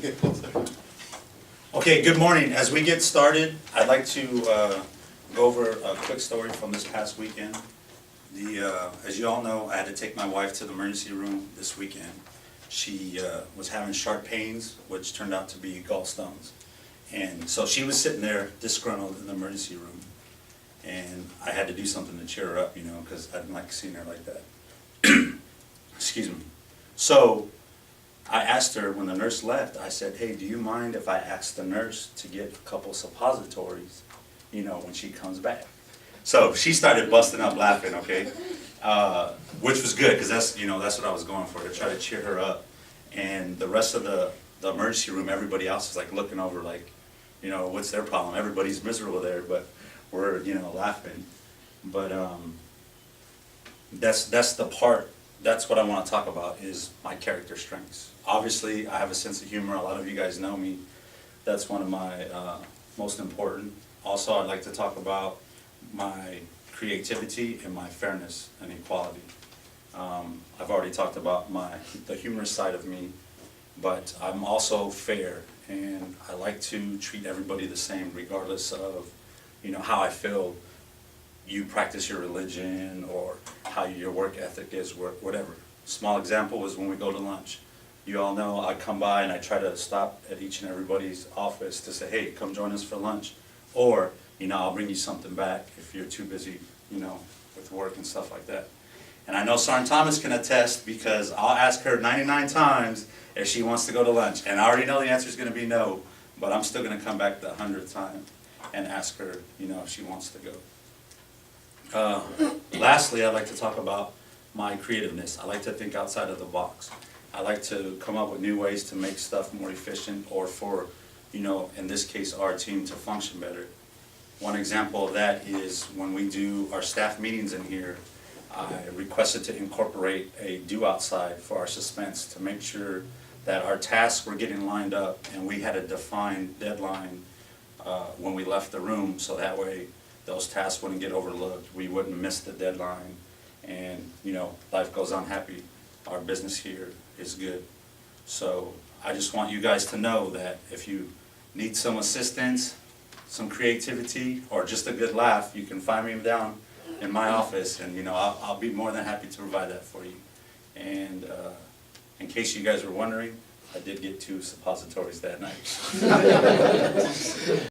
Get closer. Okay, good morning. As we get started, I'd like to go over a quick story from this past weekend. As you all know, I had to take my wife to the emergency room this weekend. She was having sharp pains, which turned out to be gallstones. And so she was sitting there disgruntled in the emergency room. And I had to do something to cheer her up, because I didn't like seeing her like that. Excuse me. So I asked her when the nurse left, I said, hey, do you mind if I ask the nurse to get a couple suppositories, when she comes back? So she started busting up laughing, okay? Which was good, because that's what I was going for, to try to cheer her up. And the rest of the emergency room, everybody else is like looking over like, what's their problem? Everybody's miserable there, but we're, laughing. But that's the part. That's what I want to talk about, is my character strengths. Obviously, I have a sense of humor. A lot of you guys know me. That's one of my most important. Also, I'd like to talk about my creativity and my fairness and equality. I've already talked about the humorous side of me, but I'm also fair, and I like to treat everybody the same, regardless of how I feel you practice your religion or how your work ethic is, whatever. Small example is when we go to lunch. You all know I come by and I try to stop at each and everybody's office to say, hey, come join us for lunch. Or, I'll bring you something back if you're too busy, with work and stuff like that. And I know Sergeant Thomas can attest, because I'll ask her 99 times if she wants to go to lunch. And I already know the answer is going to be no, but I'm still going to come back the 100th time and ask her, if she wants to go. Lastly, I'd like to talk about my creativeness. I like to think outside of the box. I like to come up with new ways to make stuff more efficient, or for, in this case, our team to function better. One example of that is when we do our staff meetings in here, I requested to incorporate a do outside for our suspense to make sure that our tasks were getting lined up and we had a defined deadline when we left the room, so that way those tasks wouldn't get overlooked, we wouldn't miss the deadline, and life goes on happy. Our business here is good. So I just want you guys to know that if you need some assistance, some creativity, or just a good laugh, you can find me down in my office, and I'll be more than happy to provide that for you. And in case you guys were wondering, I did get 2 suppositories that night.